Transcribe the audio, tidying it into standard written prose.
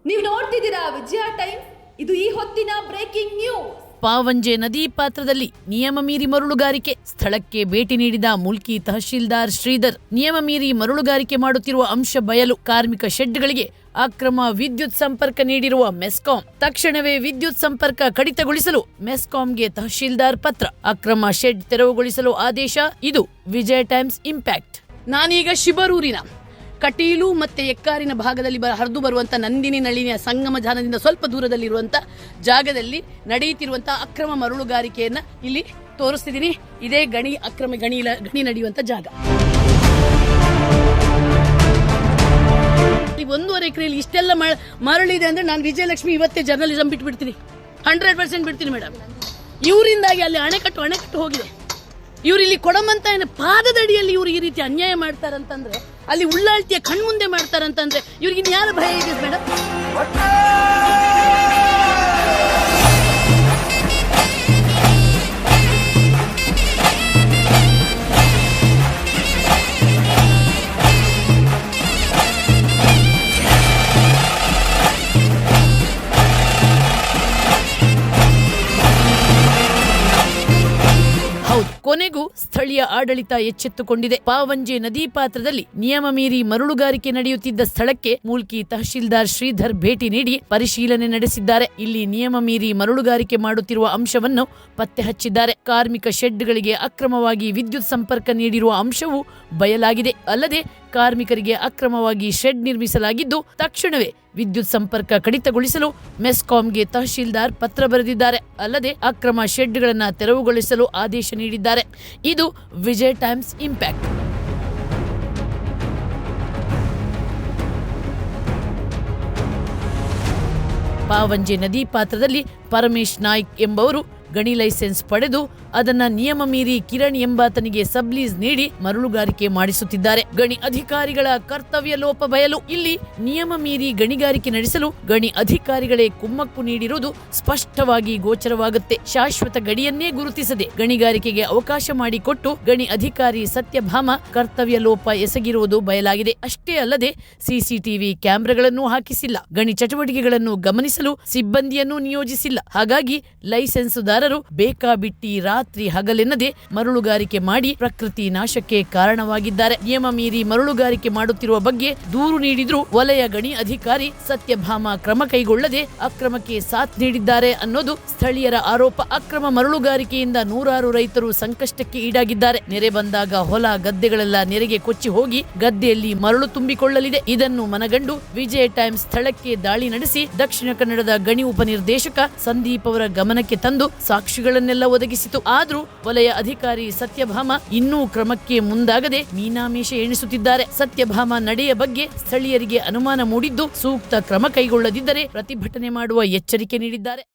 ನೀವು ನೋಡ್ತಿದ್ದೀರಾ ವಿಜಯ ಟೈಮ್ಸ್. ಇದು ಈ ಹೊತ್ತಿನ ಬ್ರೇಕಿಂಗ್ ನ್ಯೂಸ್. ಪಾವಂಜೆ ನದಿ ಪಾತ್ರದಲ್ಲಿ ನಿಯಮ ಮೀರಿ ಮರಳುಗಾರಿಕೆ, ಸ್ಥಳಕ್ಕೆ ಭೇಟಿ ನೀಡಿದ ಮುಲ್ಕಿ ತಹಶೀಲ್ದಾರ್ ಶ್ರೀಧರ್. ನಿಯಮ ಮೀರಿ ಮರಳುಗಾರಿಕೆ ಮಾಡುತ್ತಿರುವ ಅಂಶ ಬಯಲು. ಕಾರ್ಮಿಕ ಶೆಡ್ಗಳಿಗೆ ಅಕ್ರಮ ವಿದ್ಯುತ್ ಸಂಪರ್ಕ ನೀಡಿರುವ ಮೆಸ್ಕಾಂ. ತಕ್ಷಣವೇ ವಿದ್ಯುತ್ ಸಂಪರ್ಕ ಕಡಿತಗೊಳಿಸಲು ಮೆಸ್ಕಾಂಗೆ ತಹಶೀಲ್ದಾರ್ ಪತ್ರ. ಅಕ್ರಮ ಶೆಡ್ ತೆರವುಗೊಳಿಸಲು ಆದೇಶ. ಇದು ವಿಜಯ ಟೈಮ್ಸ್ ಇಂಪ್ಯಾಕ್ಟ್. ನಾನೀಗ ಶಿಬರೂರಿನ ಕಟೀಲು ಮತ್ತೆ ಎಕ್ಕಾರಿನ ಭಾಗದಲ್ಲಿ ಹರಿದು ಬರುವಂತ ನಂದಿನಿ ನಳಿನಿಯ ಸಂಗಮ ಜಾನದಿಂದ ಸ್ವಲ್ಪ ದೂರದಲ್ಲಿರುವಂತ ಜಾಗದಲ್ಲಿ ನಡೆಯುತ್ತಿರುವಂತಹ ಅಕ್ರಮ ಮರಳುಗಾರಿಕೆಯನ್ನ ಇಲ್ಲಿ ತೋರಿಸ್ತಿದ್ದೀನಿ. ಇದೇ ಗಣಿ ನಡೆಯುವಂತ ಜಾಗ. 1.5 ಎಕರೆಯಲ್ಲಿ ಇಷ್ಟೆಲ್ಲ ಮರಳಿದೆ ಅಂದ್ರೆ ನಾನು ವಿಜಯಲಕ್ಷ್ಮಿ ಇವತ್ತೇ ಜರ್ನಲಿಸಂ ಬಿಟ್ಬಿಡ್ತೀನಿ. 100% ಬಿಡ್ತೀನಿ ಮೇಡಮ್. ಇವರಿಂದಾಗಿ ಅಲ್ಲಿ ಅಣೆಕಟ್ಟು ಹೋಗಿದೆ. ಇವ್ರು ಇಲ್ಲಿ ಕೊಡಮಂತ ಪಾದದಡಿಯಲ್ಲಿ ಇವ್ರು ಈ ರೀತಿ ಅನ್ಯಾಯ ಮಾಡ್ತಾರಂತಂದ್ರೆ, ಅಲ್ಲಿ ಉಳ್ಳಾಳ್ತಿಯ ಕಣ್ಮುಂದೆ ಮಾಡ್ತಾರಂತಂದ್ರೆ ಇವ್ರಿಗೆ ಇನ್ಯಾರ ಭಯ ಇದೆ ಮೇಡಮ್? ಕೊನೆಗೂ ಸ್ಥಳೀಯ ಆಡಳಿತ ಎಚ್ಚೆತ್ತುಕೊಂಡಿದೆ. ಪಾವಂಜೆ ನದಿ ಪಾತ್ರದಲ್ಲಿ ನಿಯಮ ಮೀರಿ ಮರಳುಗಾರಿಕೆ ನಡೆಯುತ್ತಿದ್ದ ಸ್ಥಳಕ್ಕೆ ಮುಲ್ಕಿ ತಹಶೀಲ್ದಾರ್ ಶ್ರೀಧರ್ ಭೇಟಿ ನೀಡಿ ಪರಿಶೀಲನೆ ನಡೆಸಿದ್ದಾರೆ. ಇಲ್ಲಿ ನಿಯಮ ಮೀರಿ ಮರಳುಗಾರಿಕೆ ಮಾಡುತ್ತಿರುವ ಅಂಶವನ್ನು ಪತ್ತೆ ಹಚ್ಚಿದ್ದಾರೆ. ಕಾರ್ಮಿಕ ಶೆಡ್ಗಳಿಗೆ ಅಕ್ರಮವಾಗಿ ವಿದ್ಯುತ್ ಸಂಪರ್ಕ ನೀಡಿರುವ ಅಂಶವೂ ಬಯಲಾಗಿದೆ. ಅಲ್ಲದೆ ಕಾರ್ಮಿಕರಿಗೆ ಅಕ್ರಮವಾಗಿ ಶೆಡ್ ನಿರ್ಮಿಸಲಾಗಿದ್ದು, ತಕ್ಷಣವೇ ವಿದ್ಯುತ್ ಸಂಪರ್ಕ ಕಡಿತಗೊಳಿಸಲು ಮೆಸ್ಕಾಂಗೆ ತಹಶೀಲ್ದಾರ್ ಪತ್ರ ಬರೆದಿದ್ದಾರೆ. ಅಲ್ಲದೆ ಅಕ್ರಮ ಶೆಡ್ಗಳನ್ನು ತೆರವುಗೊಳಿಸಲು ಆದೇಶ ನೀಡಿದ್ದಾರೆ. ಇದು ವಿಜಯ ಟೈಮ್ಸ್ ಇಂಪ್ಯಾಕ್ಟ್. ಪಾವಂಜೆ ನದಿ ಪಾತ್ರದಲ್ಲಿ ಪರಮೇಶ್ ನಾಯ್ಕ್ ಎಂಬವರು ಗಣಿ ಲೈಸೆನ್ಸ್ ಪಡೆದು ಅದನ್ನ ನಿಯಮ ಮೀರಿ ಕಿರಣ್ ಎಂಬಾತನಿಗೆ ಸಬ್ಲೀಸ್ ನೀಡಿ ಮರಳುಗಾರಿಕೆ ಮಾಡಿಸುತ್ತಿದ್ದಾರೆ. ಗಣಿ ಅಧಿಕಾರಿಗಳ ಕರ್ತವ್ಯ ಲೋಪ ಬಯಲು. ಇಲ್ಲಿ ನಿಯಮ ಮೀರಿ ಗಣಿಗಾರಿಕೆ ನಡೆಸಲು ಗಣಿ ಅಧಿಕಾರಿಗಳೇ ಕುಮ್ಮಕ್ಕು ನೀಡಿರುವುದು ಸ್ಪಷ್ಟವಾಗಿ ಗೋಚರವಾಗುತ್ತೆ. ಶಾಶ್ವತ ಗಡಿಯನ್ನೇ ಗುರುತಿಸದೆ ಗಣಿಗಾರಿಕೆಗೆ ಅವಕಾಶ ಮಾಡಿಕೊಟ್ಟು ಗಣಿ ಅಧಿಕಾರಿ ಸತ್ಯಭಾಮ ಕರ್ತವ್ಯ ಲೋಪ ಎಸಗಿರುವುದು ಬಯಲಾಗಿದೆ. ಅಷ್ಟೇ ಅಲ್ಲದೆ ಸಿಸಿಟಿವಿ ಕ್ಯಾಮೆರಾಗಳನ್ನು ಹಾಕಿಸಿಲ್ಲ. ಗಣಿ ಚಟುವಟಿಕೆಗಳನ್ನು ಗಮನಿಸಲು ಸಿಬ್ಬಂದಿಯನ್ನು ನಿಯೋಜಿಸಿಲ್ಲ. ಹಾಗಾಗಿ ಲೈಸೆನ್ಸುದಾರರು ಬೇಕಾಬಿಟ್ಟಿ ರಾತ್ರಿ ಹಗಲೆನ್ನದೆ ಮರಳುಗಾರಿಕೆ ಮಾಡಿ ಪ್ರಕೃತಿ ನಾಶಕ್ಕೆ ಕಾರಣವಾಗಿದ್ದಾರೆ. ನಿಯಮ ಮೀರಿ ಮರಳುಗಾರಿಕೆ ಮಾಡುತ್ತಿರುವ ಬಗ್ಗೆ ದೂರು ನೀಡಿದ್ರೂ ವಲಯ ಗಣಿ ಅಧಿಕಾರಿ ಸತ್ಯಭಾಮ ಕ್ರಮ ಕೈಗೊಳ್ಳದೆ ಅಕ್ರಮಕ್ಕೆ ಸಾಥ್ ನೀಡಿದ್ದಾರೆ ಅನ್ನೋದು ಸ್ಥಳೀಯರ ಆರೋಪ. ಅಕ್ರಮ ಮರಳುಗಾರಿಕೆಯಿಂದ ನೂರಾರು ರೈತರು ಸಂಕಷ್ಟಕ್ಕೆ ಈಡಾಗಿದ್ದಾರೆ. ನೆರೆ ಬಂದಾಗ ಹೊಲ ಗದ್ದೆಗಳೆಲ್ಲ ನೆರೆಗೆ ಕೊಚ್ಚಿ ಹೋಗಿ ಗದ್ದೆಯಲ್ಲಿ ಮರಳು ತುಂಬಿಕೊಳ್ಳಲಿದೆ. ಇದನ್ನು ಮನಗಂಡು ವಿಜಯ ಟೈಮ್ಸ್ ಸ್ಥಳಕ್ಕೆ ದಾಳಿ ನಡೆಸಿ ದಕ್ಷಿಣ ಕನ್ನಡದ ಗಣಿ ಉಪನಿರ್ದೇಶಕ ಸಂದೀಪ್ ಅವರ ಗಮನಕ್ಕೆ ತಂದು ಸಾಕ್ಷಿಗಳನ್ನೆಲ್ಲ ಒದಗಿಸಿತು. ಆದ್ರೂ ವಲಯ ಅಧಿಕಾರಿ ಸತ್ಯಭಾಮ ಇನ್ನೂ ಕ್ರಮಕ್ಕೆ ಮುಂದಾಗದೆ ಮೀನಾಮೇಷ ಎಣಿಸುತ್ತಿದ್ದಾರೆ. ಸತ್ಯಭಾಮ ನಡೆಯ ಬಗ್ಗೆ ಸ್ಥಳೀಯರಿಗೆ ಅನುಮಾನ ಮೂಡಿದ್ದು, ಸೂಕ್ತ ಕ್ರಮ ಕೈಗೊಳ್ಳದಿದ್ದರೆ ಪ್ರತಿಭಟನೆ ಮಾಡುವ ಎಚ್ಚರಿಕೆ ನೀಡಿದ್ದಾರೆ.